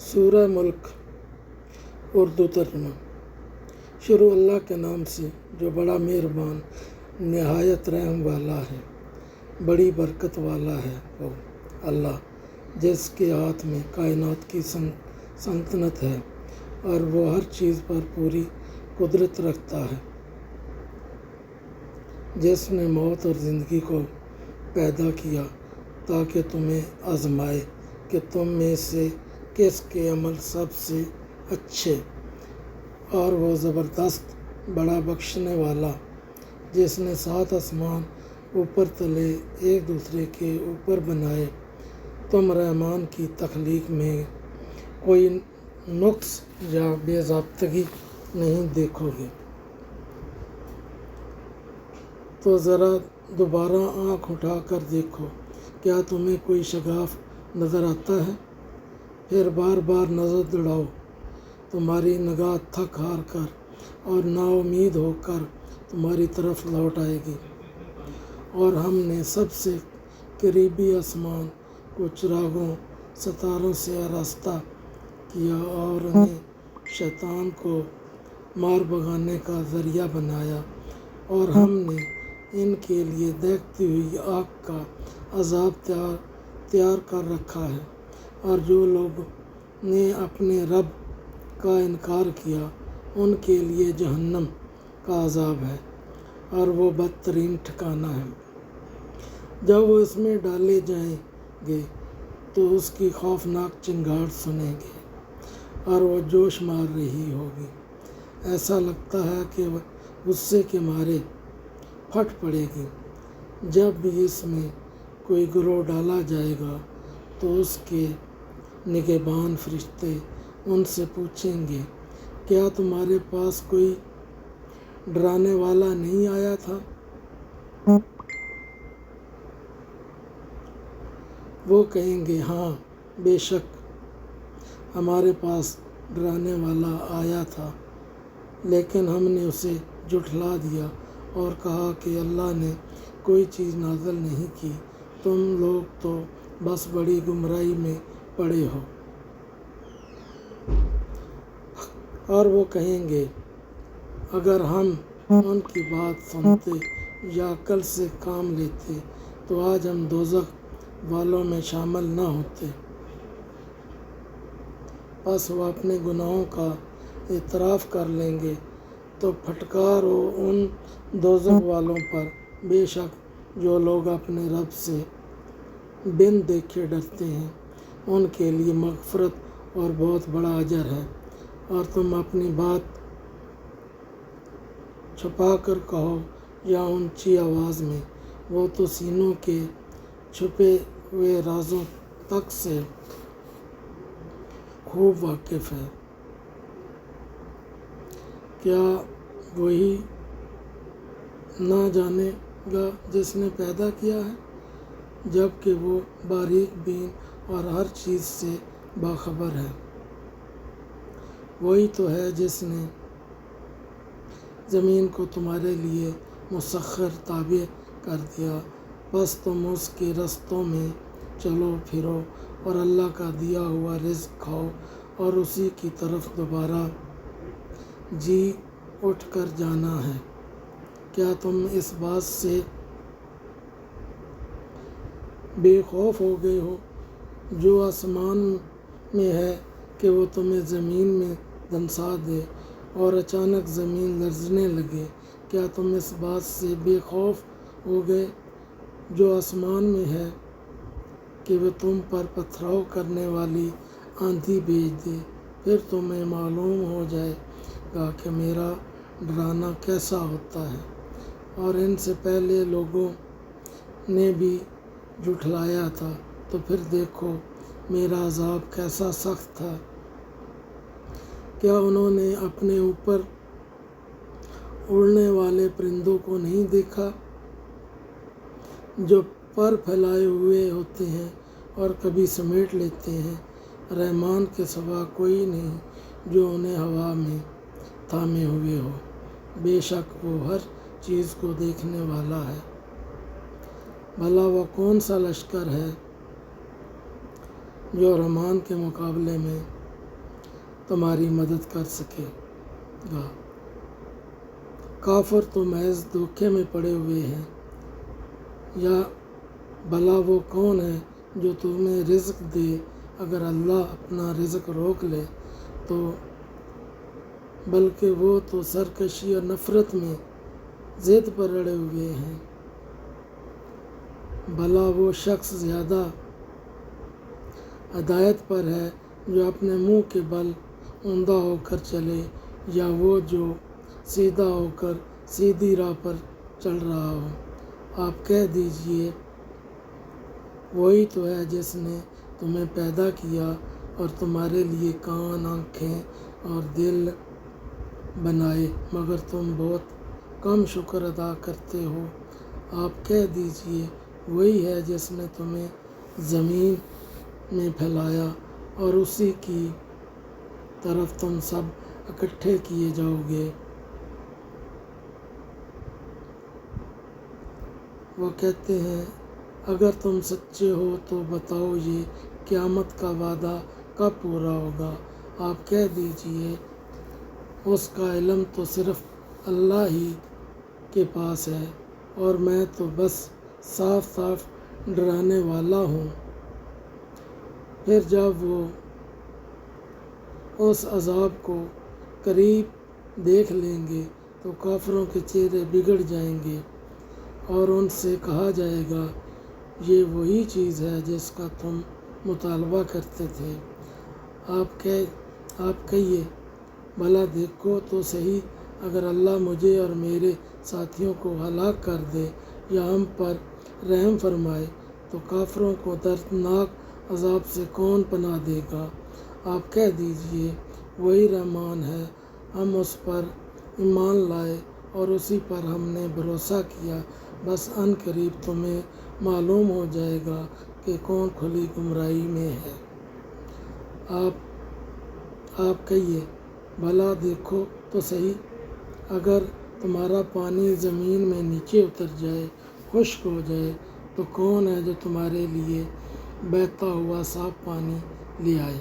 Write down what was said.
سورہ ملک اردو ترجمہ۔ شروع اللہ کے نام سے جو بڑا مہربان نہایت رحم والا ہے، بڑی برکت والا ہے وہ اللہ جس کے ہاتھ میں کائنات کی سلطنت ہے اور وہ ہر چیز پر پوری قدرت رکھتا ہے، جس نے موت اور زندگی کو پیدا کیا تاکہ تمہیں آزمائے کہ تم میں سے کس کے عمل سب سے اچھے، اور وہ زبردست بڑا بخشنے والا جس نے 7 آسمان اوپر تلے ایک دوسرے کے اوپر بنائے۔ تم رحمان کی تخلیق میں کوئی نقص یا بے ضابطگی نہیں دیکھو گے تو ذرا دوبارہ آنکھ اٹھا کر دیکھو، کیا تمہیں کوئی شگاف نظر آتا ہے؟ پھر بار بار نظر دوڑاؤ، تمہاری نگاہ تھک ہار کر اور نا امید ہو کر تمہاری طرف لوٹ آئے گی۔ اور ہم نے سب سے قریبی آسمان کو چراغوں ستاروں سے آراستہ کیا اور انہیں شیطان کو مار بھگانے کا ذریعہ بنایا، اور ہم نے ان کے لیے دیکھتی ہوئی آگ کا عذاب تیار کر رکھا ہے، اور جو لوگ نے اپنے رب کا انکار کیا ان کے لیے جہنم کا عذاب ہے، اور وہ بدترین ٹھکانہ ہے۔ جب وہ اس میں ڈالے جائیں گے تو اس کی خوفناک چنگاڑ سنیں گے اور وہ جوش مار رہی ہوگی، ایسا لگتا ہے کہ وہ غصے کے مارے پھٹ پڑے گی۔ جب بھی اس میں کوئی گروہ ڈالا جائے گا تو اس کے نگہبان فرشتے ان سے پوچھیں گے، کیا تمہارے پاس کوئی ڈرانے والا نہیں آیا تھا؟ وہ کہیں گے، ہاں بے شک ہمارے پاس ڈرانے والا آیا تھا، لیکن ہم نے اسے جھٹلا دیا اور کہا کہ اللہ نے کوئی چیز نازل نہیں کی، تم لوگ تو بس بڑی گمراہی میں پڑے ہو۔ اور وہ کہیں گے، اگر ہم ان کی بات سنتے یا عقل سے کام لیتے تو آج ہم دوزخ والوں میں شامل نہ ہوتے۔ پس وہ اپنے گناہوں کا اعتراف کر لیں گے تو پھٹکار ہو ان دوزخ والوں پر، بے شک جو لوگ اپنے رب سے بن دیکھے ڈرتے ہیں ان کے لیے مغفرت اور بہت بڑا اجر ہے۔ اور تم اپنی بات چھپا کر کہو یا اونچی آواز میں، وہ تو سینوں کے چھپے ہوئے رازوں تک سے خوب واقف ہے۔ کیا وہی نہ جانے گا جس نے پیدا کیا ہے، جبکہ وہ باریک بین اور ہر چیز سے باخبر ہے۔ وہی تو ہے جس نے زمین کو تمہارے لیے مسخر تابع کر دیا، بس تم اس کے رستوں میں چلو پھرو اور اللہ کا دیا ہوا رزق کھاؤ اور اسی کی طرف دوبارہ جی اٹھ کر جانا ہے۔ کیا تم اس بات سے بے خوف ہو گئے ہو جو آسمان میں ہے کہ وہ تمہیں زمین میں دھنسا دے اور اچانک زمین لرزنے لگے؟ کیا تم اس بات سے بے خوف ہو گئے جو آسمان میں ہے کہ وہ تم پر پتھراؤ کرنے والی آندھی بھیج دے؟ پھر تمہیں معلوم ہو جائے گا کہ میرا ڈرانا کیسا ہوتا ہے۔ اور ان سے پہلے لوگوں نے بھی جھٹلایا تھا، تو پھر دیکھو میرا عذاب کیسا سخت تھا۔ کیا انہوں نے اپنے اوپر اڑنے والے پرندوں کو نہیں دیکھا جو پر پھیلائے ہوئے ہوتے ہیں اور کبھی سمیٹ لیتے ہیں؟ رحمان کے سوا کوئی نہیں جو انہیں ہوا میں تھامے ہوئے ہو، بے شک وہ ہر چیز کو دیکھنے والا ہے۔ بھلا وہ کون سا لشکر ہے جو رحمان کے مقابلے میں تمہاری مدد کر سکے گا۔ کافر تو محض دھوکے میں پڑے ہوئے ہیں، یا بھلا وہ کون ہے جو تمہیں رزق دے اگر اللہ اپنا رزق روک لے تو؟ بلکہ وہ تو سرکشی اور نفرت میں ضد پر اڑے ہوئے ہیں۔ بھلا وہ شخص زیادہ ہدایت پر ہے جو اپنے منہ کے بل اوندا ہو کر چلے، یا وہ جو سیدھا ہو کر سیدھی راہ پر چل رہا ہو؟ آپ کہہ دیجئے وہی تو ہے جس نے تمہیں پیدا کیا اور تمہارے لیے کان، آنکھیں اور دل بنائے، مگر تم بہت کم شکر ادا کرتے ہو۔ آپ کہہ دیجئے وہی ہے جس نے تمہیں زمین میں پھیلایا اور اسی کی طرف تم سب اکٹھے کیے جاؤ گے۔ وہ کہتے ہیں اگر تم سچے ہو تو بتاؤ یہ قیامت کا وعدہ کب پورا ہوگا؟ آپ کہہ دیجئے اس کا علم تو صرف اللہ ہی کے پاس ہے، اور میں تو بس صاف صاف ڈرانے والا ہوں۔ پھر جب وہ اس عذاب کو قریب دیکھ لیں گے تو کافروں کے چہرے بگڑ جائیں گے اور ان سے کہا جائے گا یہ وہی چیز ہے جس کا تم مطالبہ کرتے تھے۔ آپ کہیے بھلا دیکھو تو صحیح، اگر اللہ مجھے اور میرے ساتھیوں کو ہلاک کر دے یا ہم پر رحم فرمائے تو کافروں کو دردناک عذاب سے کون پناہ دے گا؟ آپ کہہ دیجئے وہی رحمان ہے، ہم اس پر ایمان لائے اور اسی پر ہم نے بھروسہ کیا، بس عن قریب تمہیں معلوم ہو جائے گا کہ کون کھلی گمراہی میں ہے۔ آپ کہیے بھلا دیکھو تو صحیح، اگر تمہارا پانی زمین میں نیچے اتر جائے، خشک ہو جائے، تو کون ہے جو تمہارے لیے بہتا ہوا صاف پانی لے آئے؟